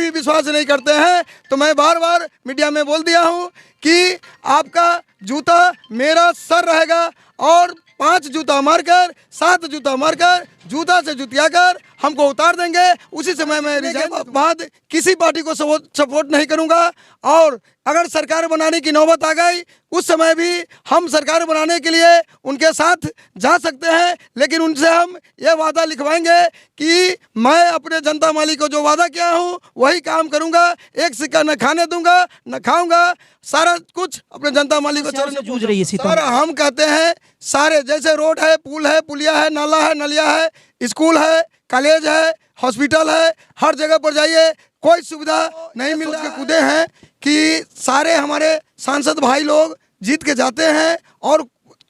भी विश्वास नहीं करते हैं तो मैं बार बार मीडिया में बोल दिया हूं कि आपका जूता मेरा सर रहेगा और 5 जूता मारकर 7 जूता मारकर जूता से जुतिया कर हमको उतार देंगे। उसी समय मैं रिजाइन के बाद किसी पार्टी को सपोर्ट नहीं करूंगा और अगर सरकार बनाने की नौबत आ गई उस समय भी हम सरकार बनाने के लिए उनके साथ जा सकते हैं, लेकिन उनसे हम ये वादा लिखवाएंगे कि मैं अपने जनता माली को जो वादा किया हूँ वही काम करूंगा। एक सिक्का न खाने दूंगा न खाऊंगा, सारा कुछ अपने जनता माली को चरण में जूझ रही है सर। हम कहते हैं सारे जैसे रोड है, पुल है, पुलिया है, नाला है, नलिया है, स्कूल है, कॉलेज है, हॉस्पिटल है, हर जगह पर जाइए कोई सुविधा नहीं मिल रहा है। कूदे हैं कि सारे हमारे सांसद भाई लोग जीत के जाते हैं और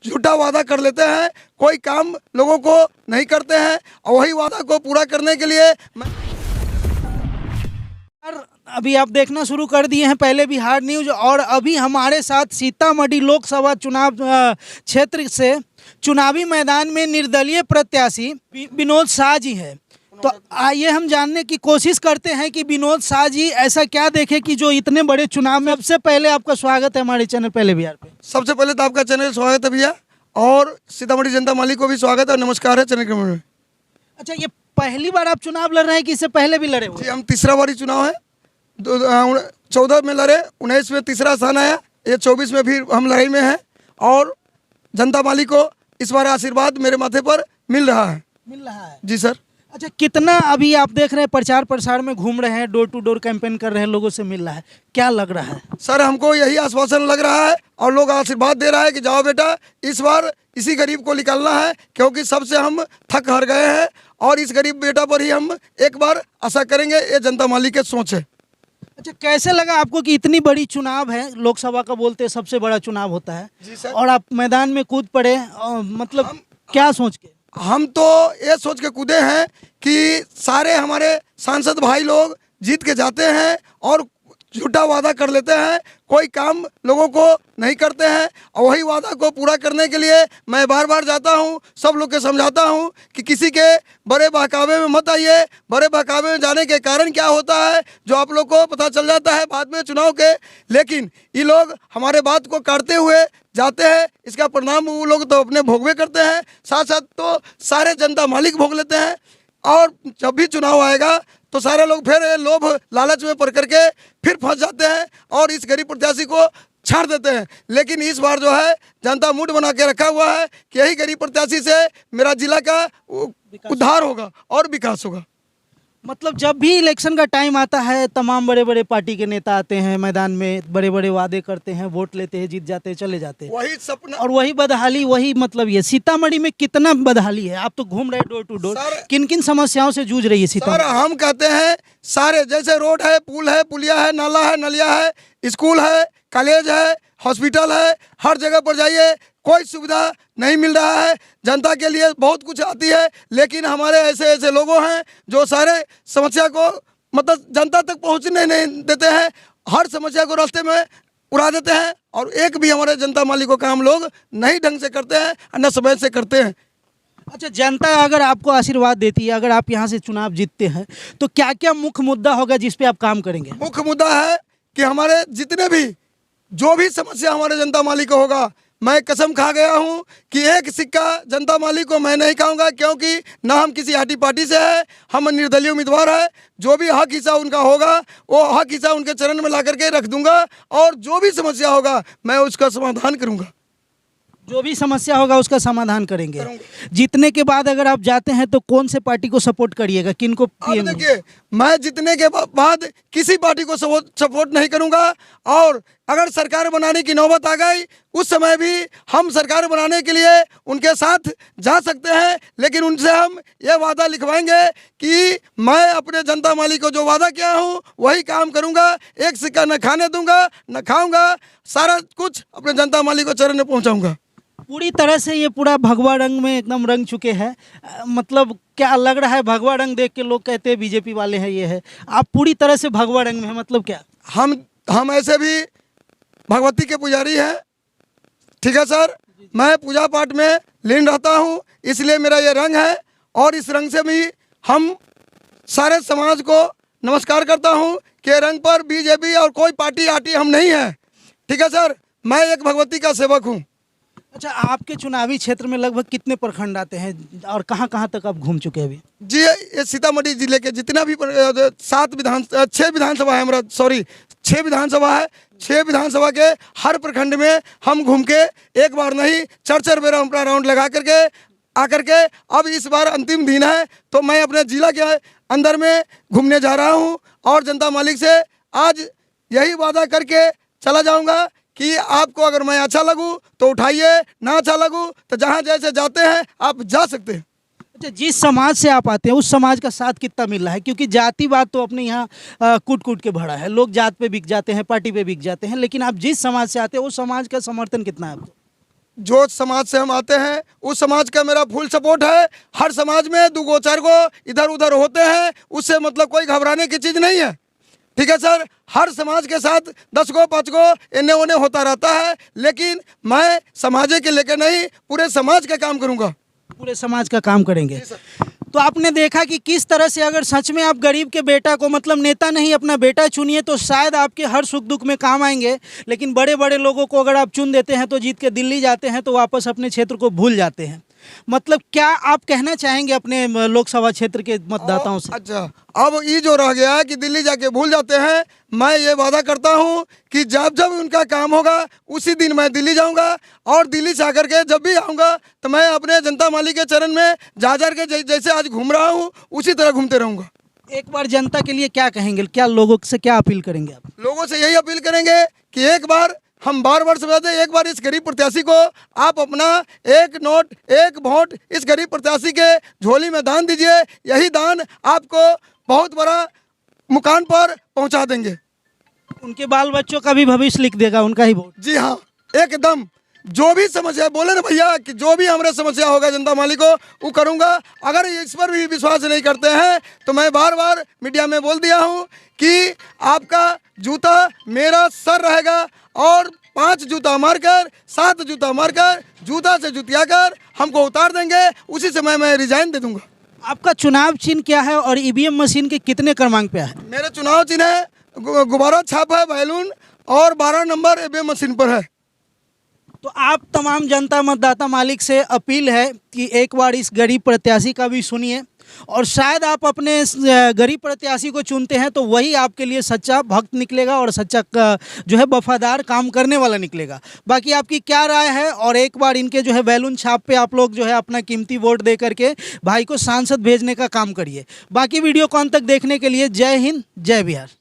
झूठा वादा कर लेते हैं, कोई काम लोगों को नहीं करते हैं और वही वादा को पूरा करने के लिए अभी आप देखना शुरू कर दिए हैं पहले बिहार न्यूज, और अभी हमारे साथ सीतामढ़ी लोकसभा चुनाव क्षेत्र से चुनावी मैदान में निर्दलीय प्रत्याशी विनोद शाह जी है। तो आइए हम जानने की कोशिश करते हैं कि विनोद शाह जी ऐसा क्या देखे कि जो इतने बड़े चुनाव में। सबसे पहले आपका स्वागत है हमारे चैनल पहले बिहार पे। सबसे पहले तो आपका चैनल स्वागत है भैया, और सीतामढ़ी जनता माली को भी स्वागत है और नमस्कार है चैनल के में। अच्छा, ये पहली बार आप चुनाव लड़ रहे हैं कि इससे पहले भी लड़े हुए? जी, हम तीसरा बारी चुनाव है। 14 में लड़े, 19 में तीसरा स्थान आया, ये 24 में भी हम लड़ाई में हैं और जनता माली को इस बार आशीर्वाद मेरे माथे पर मिल रहा है। मिल रहा है जी सर। अच्छा, कितना अभी आप देख रहे हैं प्रचार प्रसार में घूम रहे हैं, डोर टू डोर कैंपेन कर रहे हैं, लोगों से मिल रहा है, क्या लग रहा है? सर हमको यही आश्वासन लग रहा है और लोग आशीर्वाद दे रहा है कि जाओ बेटा, इस बार इसी गरीब को निकालना है, क्योंकि सबसे हम थक हार गए हैं और इस गरीब बेटा पर ही हम एक बार आशा करेंगे। ये जनता माली के सोच है। अच्छा, कैसे लगा आपको कि इतनी बड़ी चुनाव है, लोकसभा का बोलते हैं सबसे बड़ा चुनाव होता है जी सर, और आप मैदान में कूद पड़े, मतलब क्या सोच के? हम तो ये सोच के कूदे हैं कि सारे हमारे सांसद भाई लोग जीत के जाते हैं और झूठा वादा कर लेते हैं, कोई काम लोगों को नहीं करते हैं और वही वादा को पूरा करने के लिए मैं बार बार जाता हूं, सब लोग के समझाता हूं कि किसी के बड़े बहकावे में मत आइए। बड़े बहकावे में जाने के कारण क्या होता है जो आप लोग को पता चल जाता है बाद में चुनाव के, लेकिन ये लोग हमारे बात को काटते हुए जाते हैं, इसका परिणाम वो लोग तो अपने भोगवे करते हैं, साथ साथ तो सारे जनता मालिक भोग लेते हैं। और जब भी चुनाव आएगा तो सारे लोग फिर लोभ लालच में पड़ करके फिर फंस जाते हैं और इस गरीब प्रत्याशी को छाड़ देते हैं। लेकिन इस बार जो है जनता मूड बना के रखा हुआ है कि यही गरीब प्रत्याशी से मेरा जिला का उद्धार होगा और विकास होगा। मतलब जब भी इलेक्शन का टाइम आता है तमाम बड़े बड़े पार्टी के नेता आते हैं मैदान में, बड़े बड़े वादे करते हैं, वोट लेते हैं, जीत जाते हैं, चले जाते हैं, वही सपना और वही बदहाली, वही मतलब ये सीतामढ़ी में कितना बदहाली है? आप तो घूम रहे डोर टू डोर, किन किन समस्याओं से जूझ रही है सीतामढ़ी? सर हम कहते हैं सारे जैसे रोड है, पुल है, पुलिया है, नाला है, नलिया है, स्कूल है, कॉलेज है, हॉस्पिटल है, हर जगह पर जाइए कोई सुविधा नहीं मिल रहा है। जनता के लिए बहुत कुछ आती है, लेकिन हमारे ऐसे ऐसे लोगों हैं जो सारे समस्या को मतलब जनता तक पहुंचने नहीं देते हैं, हर समस्या को रास्ते में उड़ा देते हैं और एक भी हमारे जनता माली को काम लोग नहीं ढंग से करते हैं, न समय से करते हैं। अच्छा, जनता अगर आपको आशीर्वाद देती है, अगर आप यहाँ से चुनाव जीतते हैं तो क्या क्या मुख्य मुद्दा होगा जिस पे आप काम करेंगे? मुख्य मुद्दा है कि हमारे जितने भी जो भी समस्या हमारे जनता माली को होगा, मैं कसम खा गया हूं कि एक सिक्का जनता माली को मैं नहीं खाऊंगा, क्योंकि ना हम किसी हाटी पार्टी से है, हम निर्दलीय उम्मीदवार है। जो भी हक हिस्सा उनका होगा वो हक हिस्सा उनके चरण में ला करके रख दूंगा और जो भी समस्या होगा मैं उसका समाधान करूंगा। जो भी समस्या होगा उसका समाधान करेंगे। जीतने के बाद अगर आप जाते हैं तो कौन से पार्टी को सपोर्ट करिएगा, किन को? देखिए, मैं जीतने के बाद किसी पार्टी को सपोर्ट नहीं करूंगा और अगर सरकार बनाने की नौबत आ गई उस समय भी हम सरकार बनाने के लिए उनके साथ जा सकते हैं, लेकिन उनसे हम ये वादा लिखवाएंगे कि मैं अपने जनता माली को जो वादा किया हूँ वही काम करूंगा। एक सिक्का न खाने दूंगा न खाऊंगा, सारा कुछ अपने जनता माली को चरण में पहुँचाऊँगा। पूरी तरह से ये पूरा भगवा रंग में एकदम रंग चुके हैं, मतलब क्या लग रहा है? भगवा रंग देख के लोग कहते हैं बीजेपी वाले हैं, ये है, आप पूरी तरह से भगवा रंग में है, मतलब क्या? हम ऐसे भी भगवती के पुजारी हैं, ठीक है सर, मैं पूजा पाठ में लीन रहता हूँ, इसलिए मेरा ये रंग है और इस रंग से भी हम सारे समाज को नमस्कार करता हूँ कि रंग पर बीजेपी और कोई पार्टी आटी हम नहीं है। ठीक है सर, मैं एक भगवती का सेवक हूँ। अच्छा, आपके चुनावी क्षेत्र में लगभग कितने प्रखंड आते हैं और कहाँ कहाँ तक आप घूम चुके हैं अभी? जी, ये सीतामढ़ी जिले के जितना भी 6 विधानसभा है हमारा, सॉरी 6 विधानसभा है। 6 विधानसभा के हर प्रखंड में हम घूम के एक बार नहीं 4 बेर अपना राउंड लगा करके आकर के अब इस बार अंतिम दिन है तो मैं अपने जिला के अंदर में घूमने जा रहा हूँ और जनता मालिक से आज यही वादा करके चला जाऊँगा कि आपको अगर मैं अच्छा लगूँ तो उठाइए, ना अच्छा लगूँ तो जहाँ जैसे जाते हैं आप जा सकते हैं। अच्छा, जिस समाज से आप आते हैं उस समाज का साथ कितना मिल रहा है? क्योंकि जातिवाद तो अपने यहाँ कूट कूट के भरा है, लोग जात पे बिक जाते हैं, पार्टी पे बिक जाते हैं, लेकिन आप जिस समाज से आते हैं उस समाज का समर्थन कितना है आपको? जो समाज से हम आते हैं उस समाज का मेरा फुल सपोर्ट है। हर समाज में 2 गो 4 गो इधर उधर होते हैं, उससे मतलब कोई घबराने की चीज़ नहीं है। ठीक है सर, हर समाज के साथ 10 गो 5 गो इन्ने उन्ने होता रहता है, लेकिन मैं समाज के लेकर नहीं पूरे समाज का काम करूँगा। पूरे समाज का काम करेंगे। तो आपने देखा कि किस तरह से अगर सच में आप गरीब के बेटा को, मतलब नेता नहीं अपना बेटा चुनिए तो शायद आपके हर सुख दुख में काम आएंगे, लेकिन बड़े बड़े लोगों को अगर आप चुन देते हैं तो जीत के दिल्ली जाते हैं तो वापस अपने क्षेत्र को भूल जाते हैं। मतलब क्या आप कहना चाहेंगे अपने लोकसभा क्षेत्र के मतदाताओं से? अच्छा, अब ये जो रह गया है कि दिल्ली जाके भूल जाते हैं, मैं ये वादा करता हूँ कि जब जब उनका काम होगा उसी दिन मैं दिल्ली जाऊँगा और दिल्ली से आकर के जब भी आऊँगा तो मैं अपने जनता मालिक के चरण में जा के जैसे आज घूम रहा हूँ उसी तरह घूमते रहूँगा। एक बार जनता के लिए क्या कहेंगे, क्या लोगों से क्या अपील करेंगे आप? लोगों से यही अपील करेंगे कि एक बार हम बार समझाते हैं, एक बार इस गरीब प्रत्याशी को आप अपना 1 नोट 1 वोट इस गरीब प्रत्याशी के झोली में दान दीजिए। यही दान आपको बहुत बड़ा मुकाम पर पहुंचा देंगे। उनके बाल बच्चों का भी भविष्य लिख देगा उनका ही वोट। जी हाँ, एकदम। जो भी समस्या बोले ना भैया कि जो भी हमारे समस्या होगा जनता मालिक को वो करूँगा। अगर इस पर भी विश्वास नहीं करते हैं तो मैं बार बार मीडिया में बोल दिया हूँ कि आपका जूता मेरा सर रहेगा और 5 जूता मारकर 7 जूता मारकर जूता से जुतिया कर हमको उतार देंगे, उसी समय मैं रिजाइन दे दूंगा। आपका चुनाव चिन्ह क्या है और ईवीएम मशीन के कितने क्रमांक पे है? मेरे चुनाव चिन्ह है गुब्बारा छाप है, बैलून और 12 नंबर ईवीएम मशीन पर है। तो आप तमाम जनता मतदाता मालिक से अपील है कि एक बार इस गरीब प्रत्याशी का भी सुनिए और शायद आप अपने इस गरीब प्रत्याशी को चुनते हैं तो वही आपके लिए सच्चा भक्त निकलेगा और सच्चा जो है वफादार काम करने वाला निकलेगा। बाकी आपकी क्या राय है? और एक बार इनके जो है बैलून छाप पे आप लोग जो है अपना कीमती वोट दे करके भाई को सांसद भेजने का काम करिए। बाकी वीडियो को अंत तक देखने के लिए जय हिंद, जय बिहार।